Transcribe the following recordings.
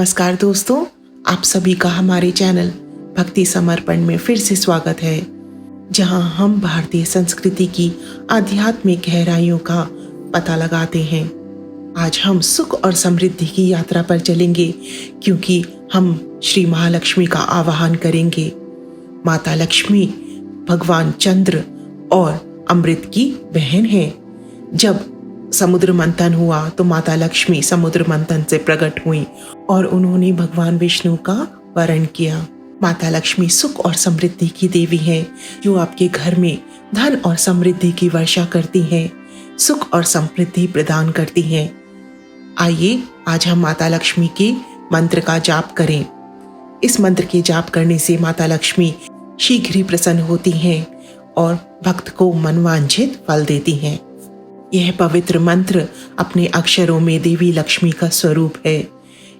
नमस्कार दोस्तों, आप सभी का हमारे चैनल भक्ति समर्पण में फिर से स्वागत है, जहां हम भारतीय संस्कृति की आध्यात्मिक गहराइयों का पता लगाते हैं। आज हम सुख और समृद्धि की यात्रा पर चलेंगे, क्योंकि हम श्री महालक्ष्मी का आवाहन करेंगे। माता लक्ष्मी भगवान चंद्र और अमृत की बहन है। जब समुद्र मंथन हुआ तो माता लक्ष्मी समुद्र मंथन से प्रकट हुई और उन्होंने भगवान विष्णु का वरण किया। माता लक्ष्मी सुख और समृद्धि की देवी है, जो आपके घर में धन और समृद्धि की वर्षा करती है, सुख और समृद्धि प्रदान करती है। आइए आज हम माता लक्ष्मी के मंत्र का जाप करें। इस मंत्र के जाप करने से माता लक्ष्मी शीघ्र ही प्रसन्न होती हैं और भक्त को मनवांछित फल देती हैं। यह पवित्र मंत्र अपने अक्षरों में देवी लक्ष्मी का स्वरूप है।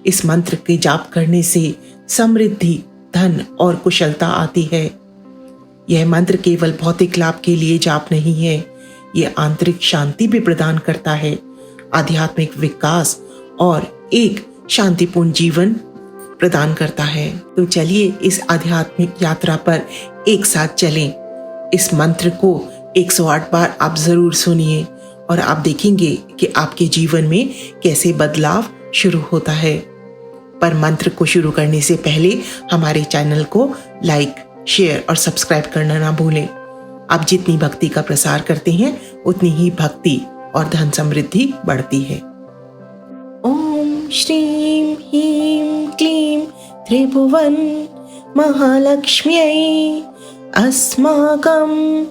इस मंत्र के जाप करने से समृद्धि, धन और कुशलता आती है। यह मंत्र केवल भौतिक लाभ के लिए जाप नहीं है, यह आंतरिक शांति भी प्रदान करता है, आध्यात्मिक विकास और एक शांतिपूर्ण जीवन प्रदान करता है। तो चलिए इस आध्यात्मिक यात्रा पर एक साथ चलें। इस मंत्र को 108 बार आप जरूर सुनिए और आप देखेंगे कि आपके जीवन में कैसे बदलाव शुरू होता है। पर मंत्र को शुरू करने से पहले हमारे चैनल को लाइक, शेयर और सब्सक्राइब करना ना भूलें। आप जितनी भक्ति का प्रसार करते हैं, उतनी ही भक्ति और धन समृद्धि बढ़ती है। ओम श्रीं ह्रीं क्लीं त्रिभुवन महालक्ष्म्यै अस्माकं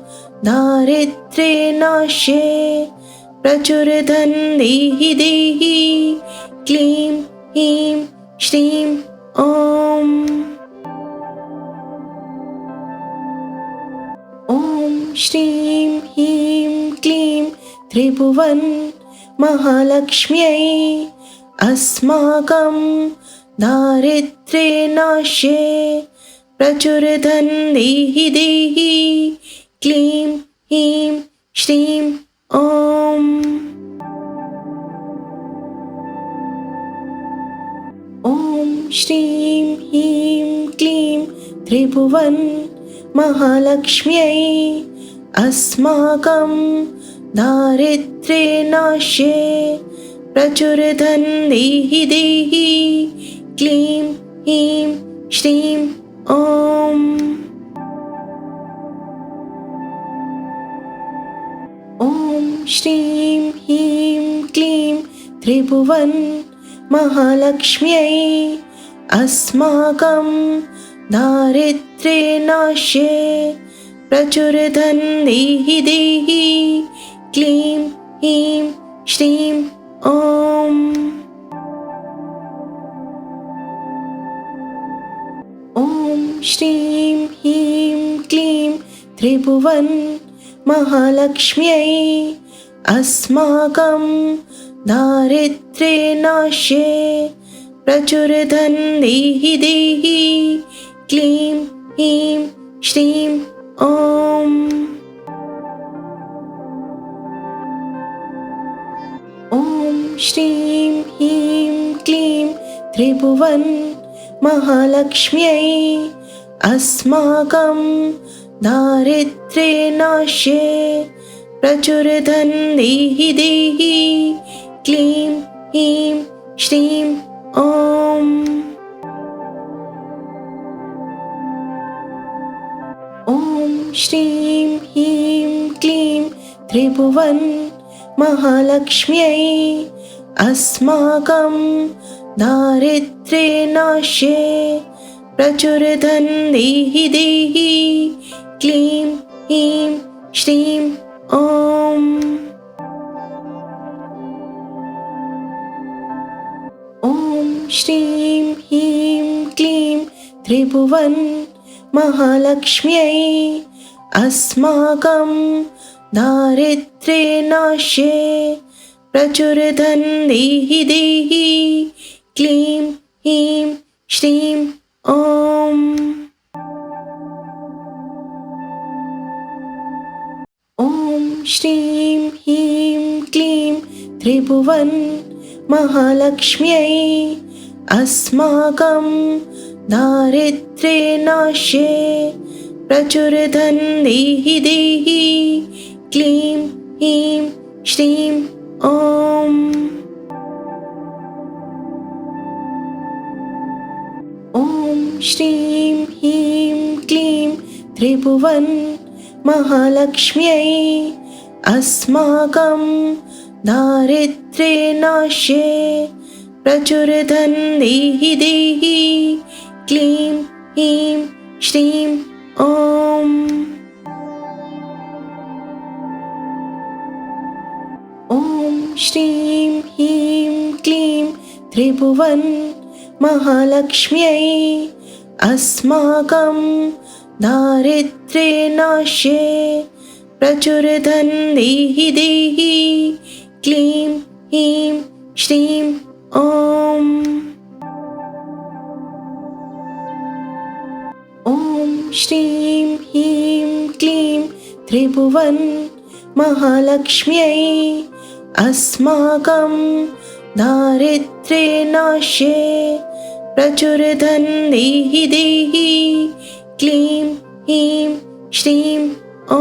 दारिद्र्यनाशे प्रचुरधन देहि देहि क्लीं ह्रीं श्रीं ॐ। ॐ श्रीं ह्रीं क्लीं त्रिभुवन महालक्ष्म्यै अस्माकं दारिद्र्यनाशे प्रचुरधन देहि देहि क्लीं ह्रीं श्रीं ॐ। ॐ श्रीं ह्रीं क्लीं त्रिभुवन महालक्ष्म्यै अस्माकं दारिद्र्यनाशे प्रचुरधन देहि देहि क्लीं ह्रीं श्रीं ॐ। ॐ श्रीं ह्रीं क्लीं त्रिभुवन महालक्ष्म्यै अस्माकं दारिद्र्यनाशे प्रचुरधन देहि देहि क्लीं ह्रीं श्रीं ॐ। ॐ श्रीं ह्रीं क्लीं त्रिभुवन महालक्ष्म्यै अस्माकं दारिद्र्यनाशे प्रचुरधन देहि देहि क्लीं ह्रीं श्रीं ॐ। ॐ श्रीं ह्रीं क्लीं त्रिभुवन महालक्ष्म्यै अस्माकं दारिद्र्यनाशे प्रचुरधन देहि देहि क्लीं ह्रीं श्रीं ॐ। ॐ श्रीं ह्रीं क्लीं त्रिभुवन महालक्ष्म्यै अस्माकं दारिद्र्यनाशे प्रचुरधन देहि देहि क्लीं ह्रीं श्रीं ॐ। ॐ श्रीं ह्रीं क्लीं त्रिभुवन महालक्ष्म्यै अस्माकं दारिद्र्यनाशे प्रचुरधन देहि देहि क्लीं ह्रीं श्रीं ॐ। ॐ श्रीं ह्रीं क्लीं त्रिभुवन महालक्ष्म्यै अस्माकं दारिद्र्यनाशे प्रचुरधन देहि देहि क्लीं ह्रीं श्रीं ॐ। ॐ श्रीं ह्रीं क्लीं त्रिभुवन महालक्ष्म्यै अस्माकं दारिद्र्यनाशे प्रचुरधन देहि देहि क्लीं ह्रीं श्रीं ॐ। ॐ श्रीं ह्रीं क्लीं त्रिभुवन महालक्ष्म्यै अस्माकं दारिद्र्यनाशे प्रचुरधन देहि देहि क्लीं ह्रीं श्रीं ॐ। ॐ श्रीं ह्रीं क्लीं त्रिभुवन महालक्ष्म्यै अस्माकं दारिद्र्यनाशे प्रचुरधन देहि देहि क्लीं ह्रीं श्रीं ॐ।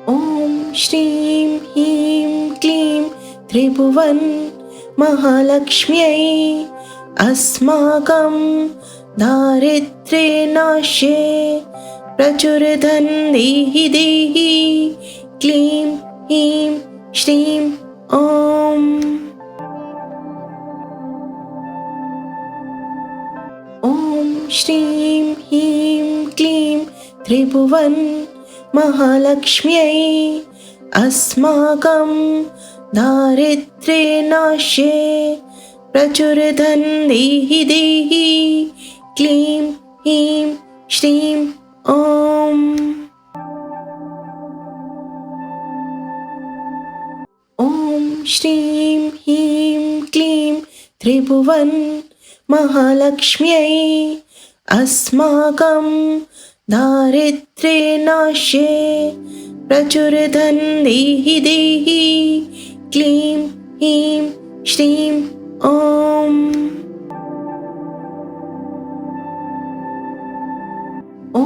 ॐ श्रीं ह्रीं क्लीं त्रिभुवन महालक्ष्म्यै अस्माकं दारिद्र्यनाशे प्रचुरधन देहि देहि क्लीं ह्रीं श्रीं ॐ। ॐ श्रीं ह्रीं क्लीं त्रिभुवन महालक्ष्म्यै अस्माकं दारिद्र्यनाशे प्रचुरधन देहि देहि क्लीं ह्रीं श्रीं ॐ। ॐ श्रीं ह्रीं क्लीं त्रिभुवन महालक्ष्म्यै अस्माकं दारिद्र्यनाशे प्रचुरधन देहि देहि क्लीं ह्रीं श्रीं ॐ। ॐ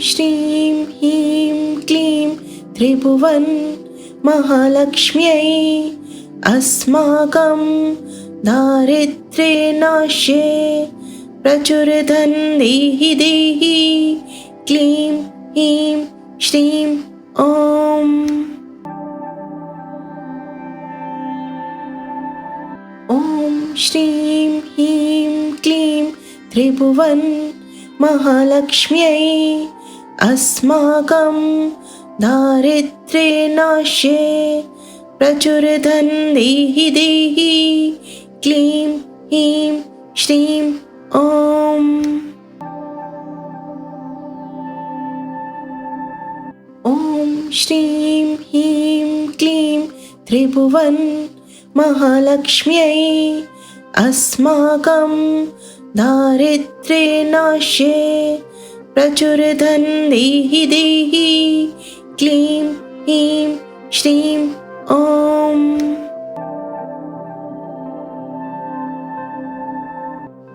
श्रीं ह्रीं क्लीं त्रिभुवन महालक्ष्म्यै अस्माकं दारिद्र्यनाशे प्रचुरधन देहि देहि क्लीं ह्रीं श्रीं ॐ। ॐ श्रीं ह्रीं क्लीं त्रिभुवन महालक्ष्म्यै अस्माकं दारिद्र्यनाशे प्रचुरधन देहि देहि क्लीं ह्रीं श्रीं ॐ। ॐ श्रीं ह्रीं क्लीं त्रिभुवन महालक्ष्म्यै अस्माकं दारिद्र्यनाशे प्रचुरधन देहि देहि क्लीं ह्रीं श्रीं ॐ।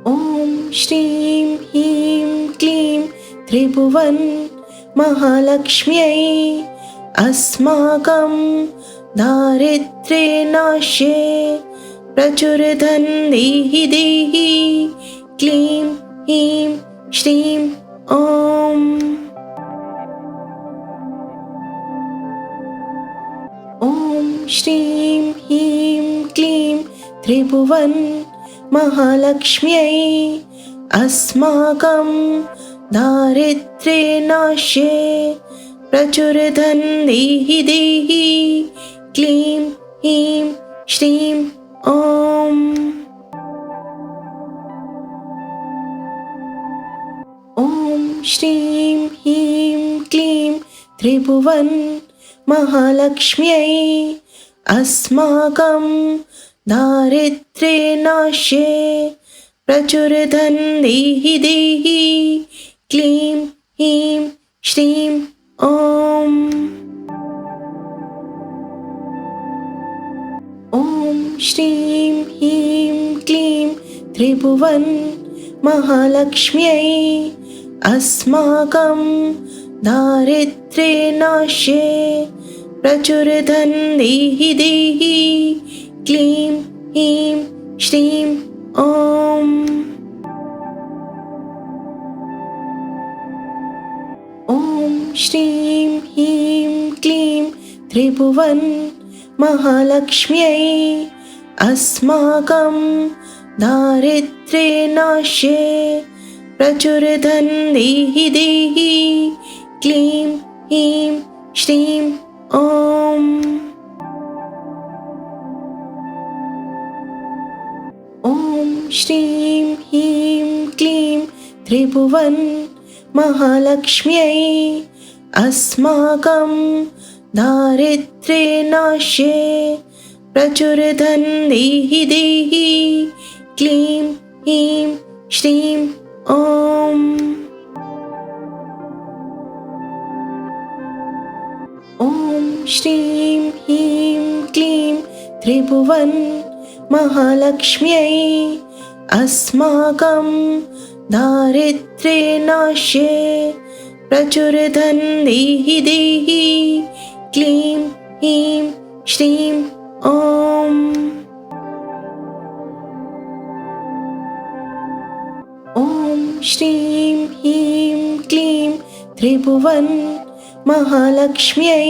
ॐ श्रीं ह्रीं क्लीं त्रिभुवन महालक्ष्म्यै अस्माकं दारिद्र्यनाशे प्रचुरधन देहि देहि क्लीं ह्रीं श्रीं ॐ। ॐ श्रीं ह्रीं क्लीं त्रिभुवन महालक्ष्म्यै अस्माकं दारिद्र्यनाशे प्रचुरधन देहि देहि क्लीं ह्रीं श्रीं ॐ। ॐ श्रीं ह्रीं क्लीं त्रिभुवन महालक्ष्म्यै अस्माकं दारिद्र्यनाशे प्रचुरधन देहि देहि क्लीं ह्रीं श्रीं ॐ। श्रीं ह्रीं क्लीं त्रिभुवन महालक्ष्म्यै अस्माकं दारिद्र्यनाशे प्रचुरधन देहि देहि क्लीं ह्रीं श्रीं ॐ। श्रीं ह्रीं क्लीं त्रिभुवन महालक्ष्म्यै अस्माकं दारिद्र्यनाशे प्रचुरधन देहि देहि क्लीं ह्रीं श्रीं ॐ। श्रीं ह्रीं क्लीं त्रिभुवन महालक्ष्म्यै अस्माकं दारिद्र्यनाशे प्रचुरधन देहि देहि क्लीं ह्रीं श्रीं ॐ। श्रीं ह्रीं क्लीं त्रिभुवन महालक्ष्म्यै अस्माकं दारिद्र्यनाशे प्रचुरधन देहि देहि क्लीं ह्रीं श्रीं ॐ। श्रीं ह्रीं क्लीं त्रिभुवन महालक्ष्म्यै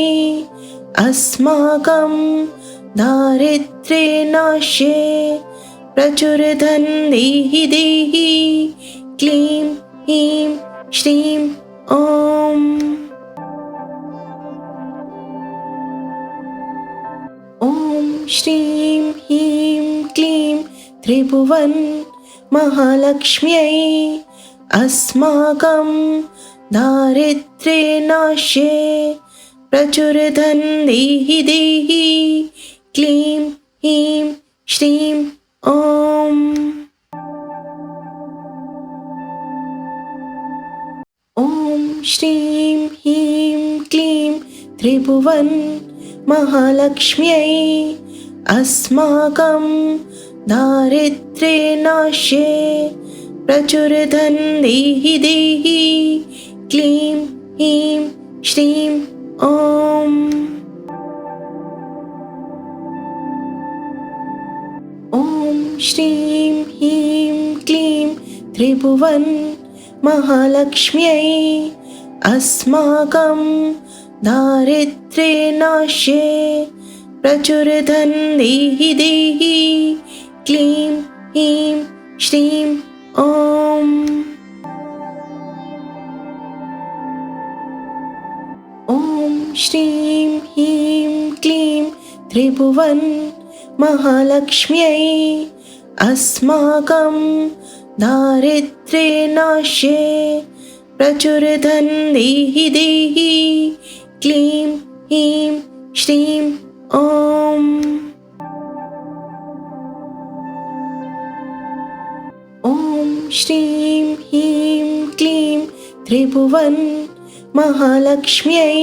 अस्माकं दारिद्र्यनाशे प्रचुरधन देहि देहि क्लीं ह्रीं श्रीं ॐ। श्रीं ह्रीं क्लीं त्रिभुवन महालक्ष्म्यै अस्माकं दारिद्र्यनाशे प्रचुरधन देहि देहि क्लीं ह्रीं श्रीं ॐ। श्रीं ह्रीं क्लीं त्रिभुवन महालक्ष्म्यै अस्माकं दारिद्र्यनाशे प्रचुरधन देहि देहि क्लीं ह्रीं श्रीं ॐ। श्रीं ह्रीं क्लीं त्रिभुवन महालक्ष्म्यै अस्माकं दारिद्र्यनाशे प्रचुरधन देहि देहि क्लीं ह्रीं श्रीं ॐ। श्रीं ह्रीं क्लीं त्रिभुवन महालक्ष्म्यै अस्माकं दारिद्र्यनाशे प्रचुरधन देहि देहि क्लीं ह्रीं श्रीं ॐ। श्रीं ह्रीं क्लीं त्रिभुवन महालक्ष्म्यै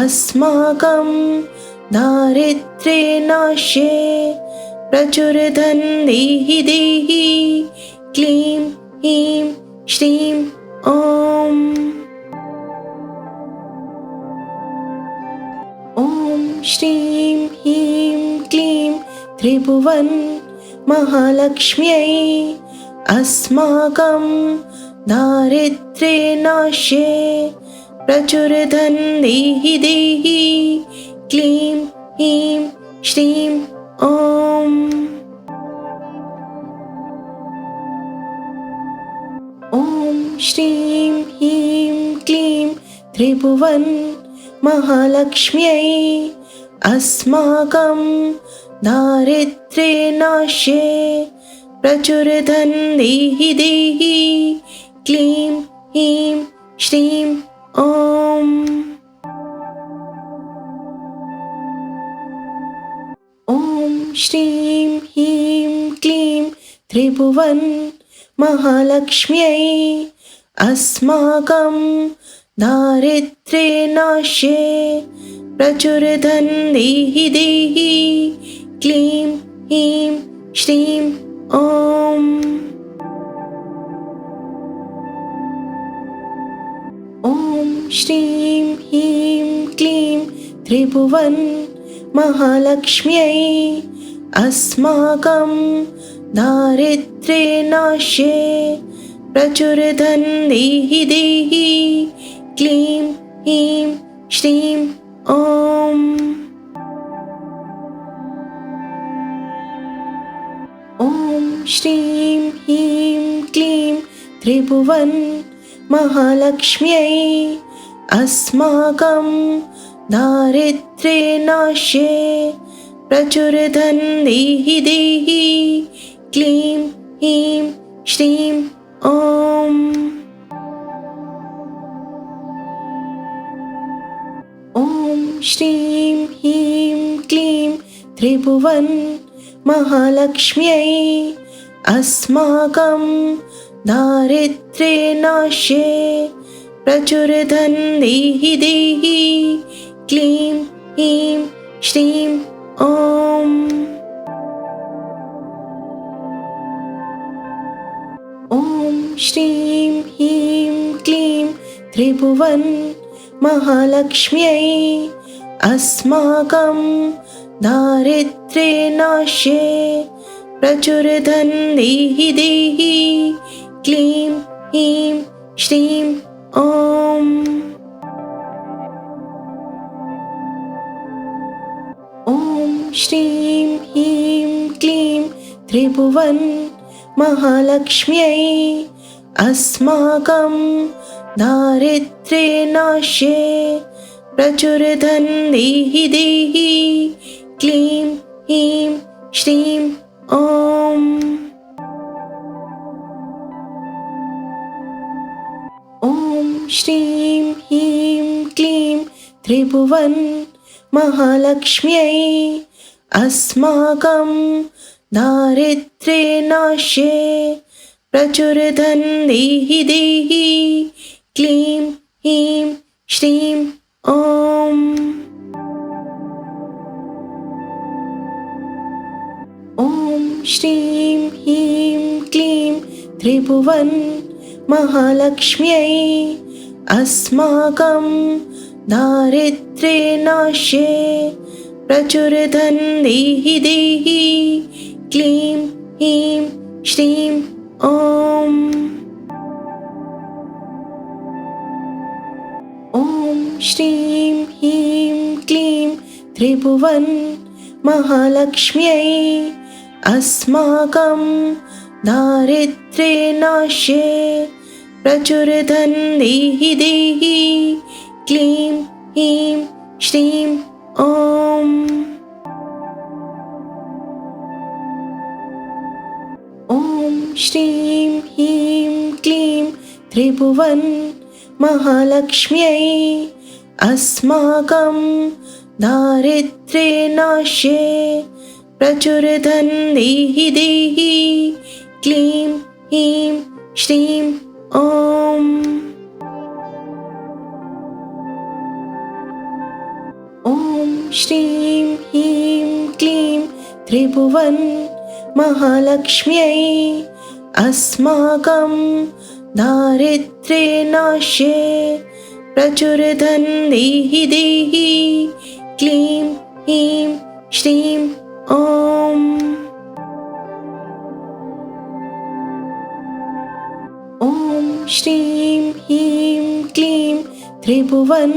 अस्माकं दारिद्र्यनाशे प्रचुरधन देहि देहि क्लीं ह्रीं श्रीं ॐ। श्रीं ह्रीं क्लीं त्रिभुवन महालक्ष्म्यै अस्माकं दारिद्र्यनाशे प्रचुरधन देहि देहि क्लीं ह्रीं श्रीं ॐ। श्रीं ह्रीं क्लीं त्रिभुवन महालक्ष्म्यै अस्माकं दारिद्र्यनाशे प्रचुरधन देहि देहि क्लीं ह्रीं श्रीं ॐ। श्रीं ह्रीं क्लीं त्रिभुवन महालक्ष्म्यै अस्माकं दारिद्र्यनाशे प्रचुरधन देहि देहि क्लीं ह्रीं श्रीं ॐ। ॐ श्रीं ह्रीं क्लीं त्रिभुवन महालक्ष्म्यै अस्माकं दारिद्र्यनाशे प्रचुरधन देहि देहि क्लीं ह्रीं श्रीं ॐ। ॐ श्रीं ह्रीं क्लीं त्रिभुवन महालक्ष्म्यै अस्माकं दारिद्र्यनाशे प्रचुरधन देहि देहि क्लीं ह्रीं श्रीं ॐ। ॐ श्रीं ह्रीं क्लीं त्रिभुवन महालक्ष्म्यै अस्माकं दारिद्र्यनाशे प्रचुरधन देहि देहि क्लीं ह्रीं श्रीं ॐ। ॐ श्रीं ह्रीं क्लीं त्रिभुवन महालक्ष्म्यै अस्माकं दारिद्र्यनाशे प्रचुरधन देहि देहि क्लीं ह्रीं श्रीं ॐ। ॐ श्रीं ह्रीं क्लीं त्रिभुवन महालक्ष्म्यै अस्माकं दारिद्र्यनाशे प्रचुरधन देहि देहि क्लीं ह्रीं श्रीं ॐ। ॐ श्रीं ह्रीं क्लीं त्रिभुवन महालक्ष्म्यै अस्माकं दारिद्र्यनाशे प्रचुरधन देहि देहि क्लीं ह्रीं श्रीं ॐ। ॐ श्रीं ह्रीं क्लीं त्रिभुवन महालक्ष्म्यै अस्माकं दारिद्र्यनाशे प्रचुरधन देहि देहि क्लीं ह्रीं श्रीं ॐ। ॐ श्रीं ह्रीं क्लीं त्रिभुवन महालक्ष्म्यै अस्माकं दारिद्र्यनाशे प्रचुरधन देहि देहि क्लीं ह्रीं श्रीं ॐ। ॐ श्रीं ह्रीं क्लीं त्रिभुवन महालक्ष्म्यै अस्माकं दारिद्र्यनाशे प्रचुरधन देहि देहि क्लीं ह्रीं श्रीं ॐ। ॐ श्रीं ह्रीं क्लीं त्रिभुवन महालक्ष्म्यै अस्माकं दारिद्र्यनाशे प्रचुरधन देहि देहि क्लीं ह्रीं श्रीं ॐ। ॐ श्रीं ह्रीं क्लीं त्रिभुवन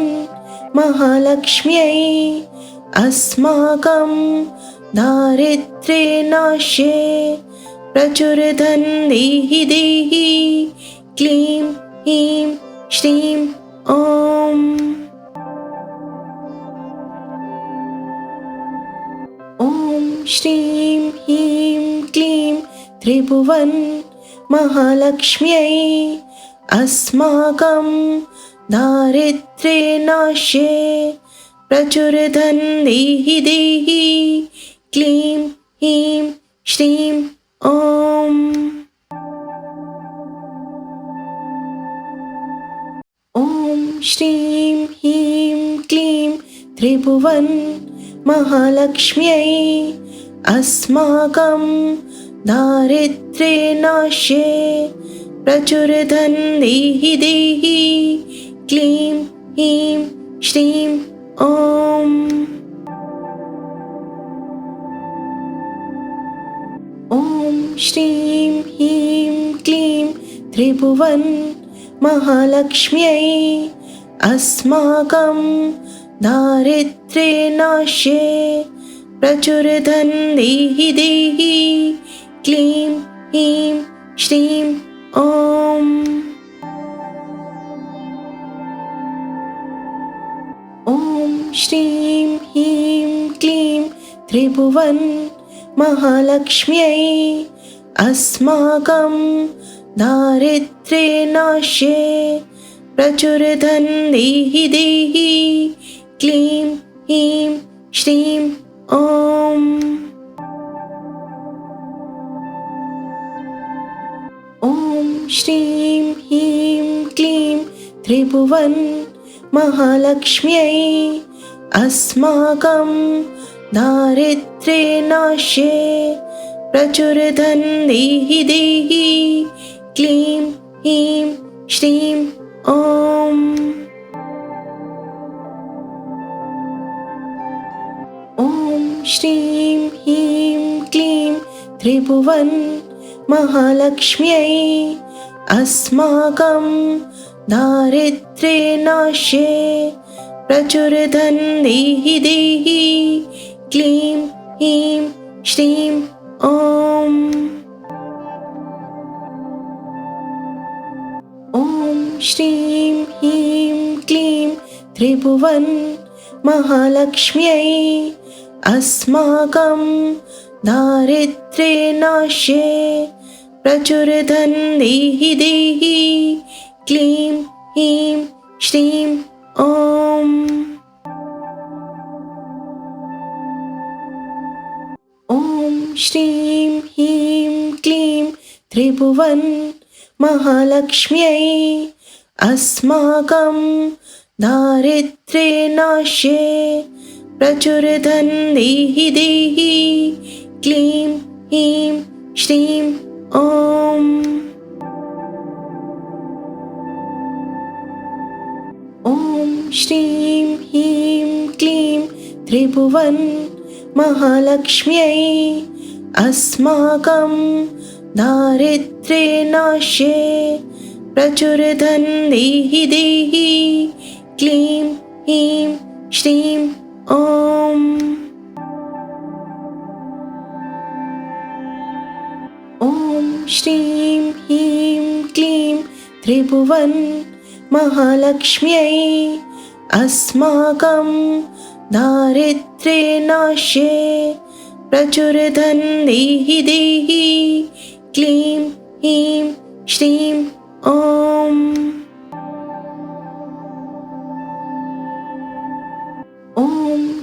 महालक्ष्म्यै अस्माकं दारिद्र्यनाशे प्रचुरधन देहि देहि क्लीं ह्रीं श्रीं ॐ। ॐ श्रीं ह्रीं क्लीं त्रिभुवन महालक्ष्म्यै अस्माकं दारिद्र्यनाशे प्रचुरधन देहि देहि क्लीं ह्रीं श्रीं ॐ। ॐ श्रीं ह्रीं क्लीं त्रिभुवन महालक्ष्म्यै अस्माकं दारिद्र्यनाशे प्रचुरधन देहि देहि क्लीं ह्रीं श्रीं ॐ। ॐ श्रीं ह्रीं क्लीं त्रिभुवन महालक्ष्म्यै अस्माकं दारिद्र्यनाशे प्रचुरधन देहि देहि क्लीं ह्रीं श्रीं ॐ। ॐ श्रीं ह्रीं क्लीं त्रिभुवन महालक्ष्म्यै अस्माकं दारिद्र्यनाशे प्रचुरधन देहि देहि क्लीं ह्रीं श्रीं ॐ। ॐ श्रीं ह्रीं क्लीं त्रिभुवन महालक्ष्म्यै अस्माकं दारिद्र्यनाशे प्रचुरधन देहि देहि क्लीं ह्रीं श्रीं ॐ। ॐ श्रीं ह्रीं क्लीं त्रिभुवन महालक्ष्म्यै अस्माकं दारिद्र्यनाशे प्रचुरधन देहि देहि क्लीं ह्रीं श्रीं ॐ। ॐ श्रीं ह्रीं क्लीं त्रिभुवन महालक्ष्म्यै अस्माकं दारिद्र्यनाशे प्रचुरधन देहि देहि क्लीं ह्रीं श्रीं ॐ। ॐ श्रीं ह्रीं क्लीं त्रिभुवन महालक्ष्म्यै अस्माकं दारिद्र्यनाशे प्रचुरधन देहि देहि क्लीं ह्रीं श्रीं ॐ। ॐ श्रीं ह्रीं क्लीं त्रिभुवन महालक्ष्म्यै अस्माकं दारिद्र्यनाशे प्रचुरधन देहि देहि क्लीं ह्रीं श्रीं ॐ। ॐ श्रीं ह्रीं क्लीं त्रिभुवन महालक्ष्म्यै अस्माकं दारिद्र्यनाशे प्रचुरधन देहि देहि क्लीं ह्रीं श्रीं ॐ। ॐ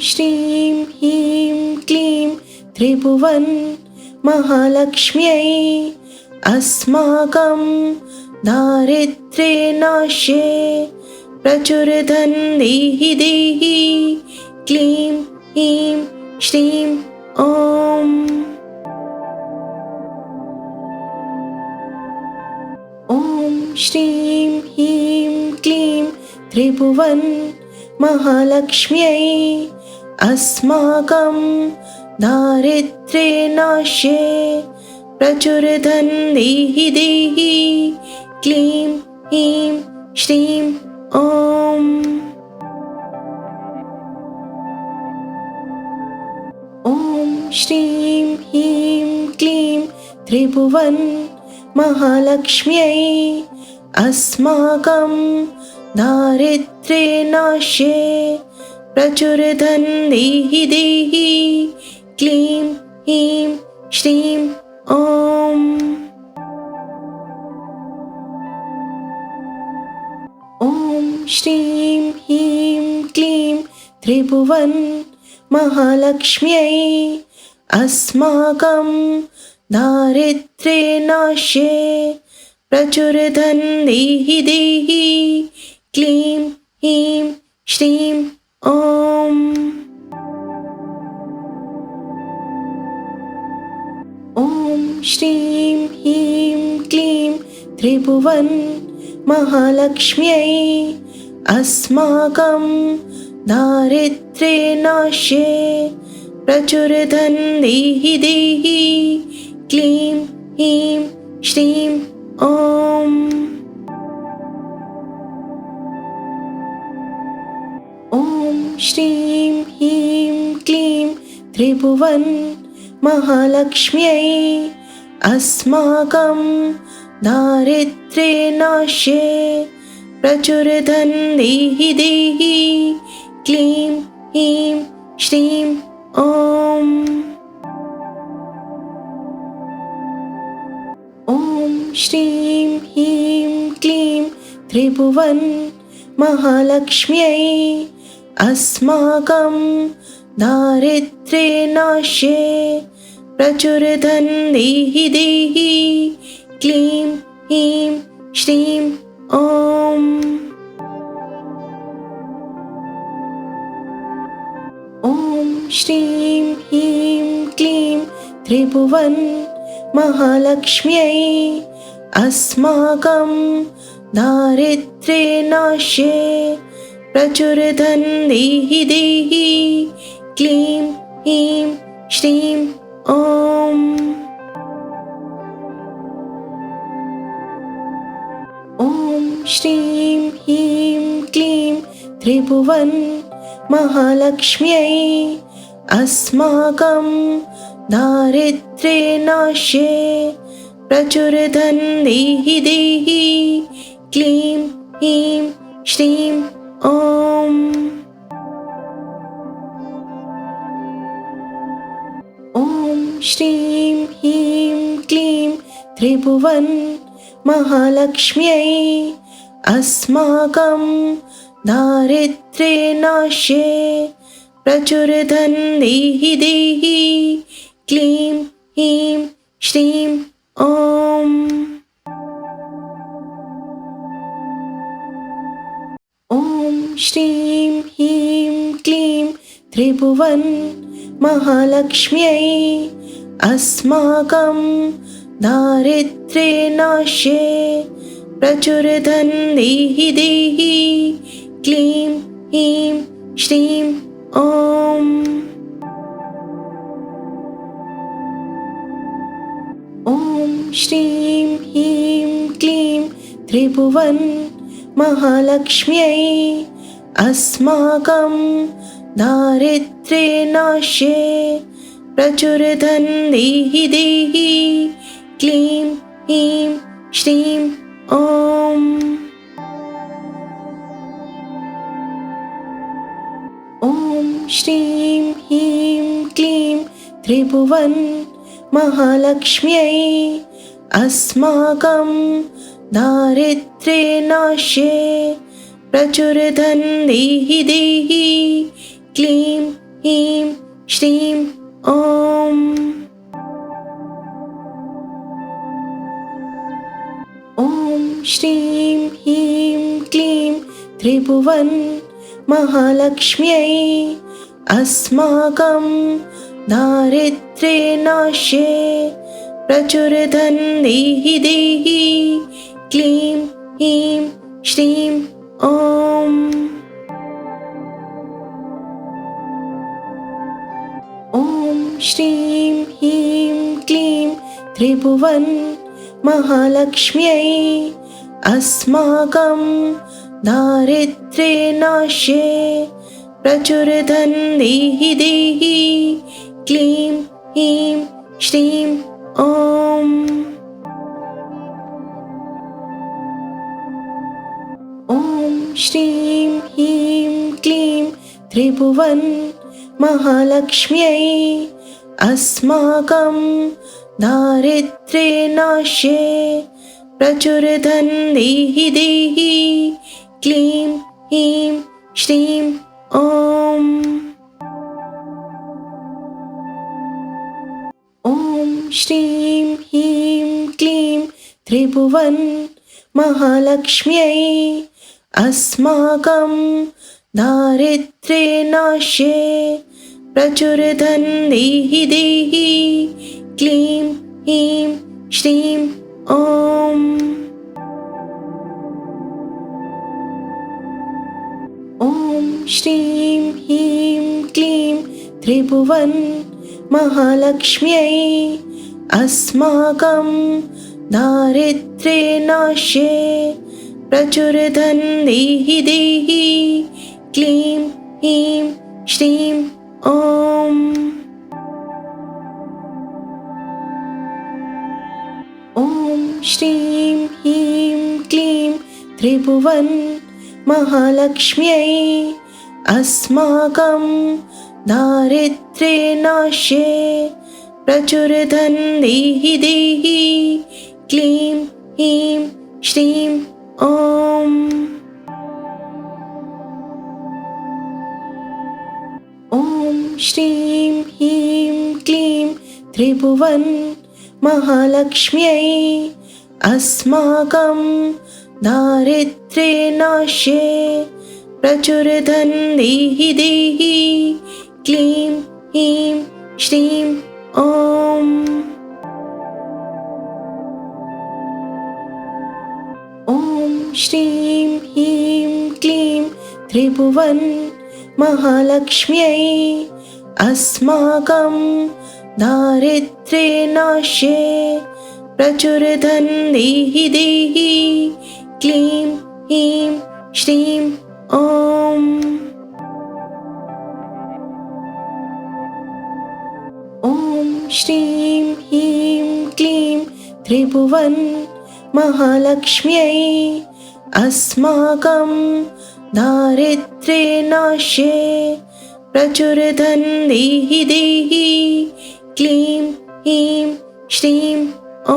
श्रीं ह्रीं क्लीं त्रिभुवन महालक्ष्म्यै अस्माकं दारिद्र्यनाशे प्रचुरधन देहि देहि क्लीं ह्रीं श्रीं ॐ। ॐ श्रीं ह्रीं क्लीं त्रिभुवन महालक्ष्म्यै अस्माकं दारिद्र्यनाशे प्रचुरधन देहि देहि क्लीं ह्रीं श्रीं ॐ। ॐ श्रीं ह्रीं क्लीं त्रिभुवन महालक्ष्म्यै अस्माकं दारिद्र्यनाशे प्रचुरधन देहि देहि क्लीं ह्रीं श्रीं ॐ। ॐ श्रीं ह्रीं क्लीं त्रिभुवन महालक्ष्म्यै अस्माकं दारिद्र्यनाशे प्रचुरधन देहि देहि क्लीं ह्रीं श्रीं ॐ। श्रीं ह्रीं क्लीं त्रिभुवन महालक्ष्म्यै अस्माकं दारिद्र्यनाशे प्रचुरधन देहि देहि क्लीं ह्रीं श्रीं ॐ। ॐ श्रीं ह्रीं क्लीं त्रिभुवन महालक्ष्म्यै अस्माकं दारिद्र्यनाशे प्रचुरधन देहि देहि क्लीं ह्रीं श्रीं ॐ। ॐ श्रीं ह्रीं क्लीं त्रिभुवन महालक्ष्म्यै अस्माकं दारिद्र्यनाशे प्रचुरधन देहि देहि क्लीं ह्रीं श्रीं ॐ। ॐ श्रीं ह्रीं क्लीं त्रिभुवन महालक्ष्म्यै अस्माकं दारिद्र्यनाशे प्रचुरधन देहि देहि क्लीं ह्रीं श्रीं ॐ। ॐ श्रीं ह्रीं क्लीं त्रिभुवन महालक्ष्म्यै अस्माकं दारिद्र्यनाशे प्रचुरधन देहि देहि क्लीं ह्रीं श्रीं ॐ। ॐ श्रीं ह्रीं क्लीं त्रिभुवन महालक्ष्म्यै अस्माकं दारिद्र्यनाशे प्रचुरधन देहि देहि क्लीं ह्रीं श्रीं ॐ। ॐ श्रीं ह्रीं क्लीं त्रिभुवन महालक्ष्म्यै अस्माकं दारिद्र्यनाशे प्रचुरधन देहि देहि क्लीं ह्रीं श्रीं ॐ। ॐ श्रीं ह्रीं क्लीं त्रिभुवन महालक्ष्म्यै अस्माकं दारिद्र्यनाशे प्रचुरधन देहि देहि क्लीं ह्रीं श्रीं ॐ। ॐ श्रीं ह्रीं क्लीं त्रिभुवन महालक्ष्म्यै अस्माकं दारिद्र्यनाशे प्रचुरधन देहि देहि क्लीं ह्रीं श्रीं ॐ। ॐ श्रीं ह्रीं क्लीं त्रिभुवन महालक्ष्म्यै अस्माकं दारिद्र्यनाशे प्रचुरधन देहि देहि क्लीं ह्रीं श्रीं ॐ। ॐ श्रीं ह्रीं क्लीं त्रिभुवन महालक्ष्म्यै अस्माकं दारिद्र्यनाशे प्रचुरधन देहि देहि क्लीं ह्रीं श्रीं ॐ। ॐ श्रीं ह्रीं क्लीं त्रिभुवन महालक्ष्म्यै अस्माकं दारिद्र्यनाशे प्रचुरधन देहि देहि क्लीं ह्रीं श्रीं ॐ। ॐ श्रीं ह्रीं क्लीं त्रिभुवन महालक्ष्म्यै अस्माकं दारिद्र्यनाशे प्रचुरधन देहि देहि क्लीं ह्रीं श्रीं ॐ। ॐ श्रीं ह्रीं क्लीं त्रिभुवन महालक्ष्म्यै अस्माकं दारिद्र्यनाशे प्रचुरधन देहि देहि। क्लीं ह्रीं श्रीं ॐ। ॐ श्रीं ह्रीं क्लीं त्रिभुवन महालक्ष्म्यै अस्माकं दारिद्र्यनाशे प्रचुरधन देहि देहि। क्लीं ह्रीं श्रीं ॐ। ॐ श्रीं ह्रीं क्लीं त्रिभुवन महालक्ष्म्यै अस्माकं दारिद्र्यनाशे प्रचुरधन देहि देहि। क्लीं ह्रीं श्रीं ॐ। ॐ श्रीं ह्रीं क्लीं त्रिभुवन महालक्ष्म्यै अस्माकं दारिद्र्यनाशे प्रचुरधन देहि देहि। क्लीं ह्रीं श्रीं ॐ। ॐ श्रीं ह्रीं क्लीं त्रिभुवन महालक्ष्म्यै अस्माकं दारिद्र्यनाशे प्रचुरधन देहि देहि। क्लीं ह्रीं श्रीं ॐ।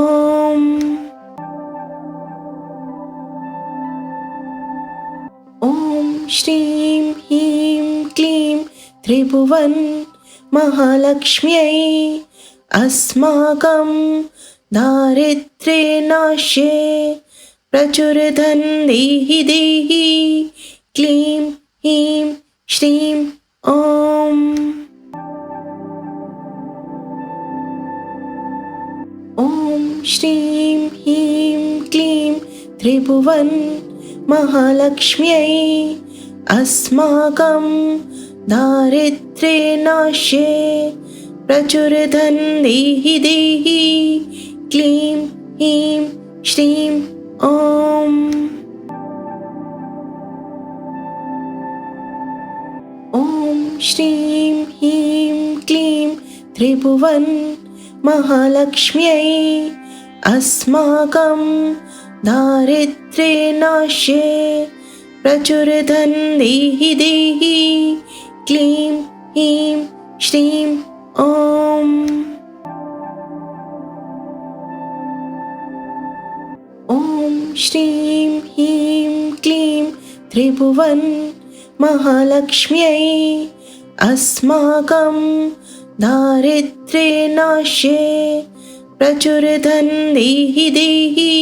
ॐ श्रीं ह्रीं क्लीं त्रिभुवन महालक्ष्म्यै अस्माकं दारिद्र्यनाशे प्रचुरधन देहि देहि। क्लीं ह्रीं श्रीं ॐ। ॐ श्रीं ह्रीं क्लीं त्रिभुवन महालक्ष्म्यै अस्माकं दारिद्र्यनाशे प्रचुरधन देहि देहि। क्लीं ह्रीं श्रीं ॐ। ॐ श्रीं ह्रीं क्लीं त्रिभुवन महालक्ष्म्यै अस्माकं दारिद्र्यनाशे प्रचुरधन देहि देहि। क्लीं ह्रीं श्रीं ॐ। ॐ श्रीं ह्रीं क्लीं त्रिभुवन महालक्ष्म्यै अस्माकं दारिद्र्यनाशे प्रचुरधन देहि देहि।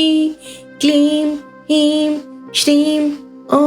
क्लीं ह्रीं श्रीं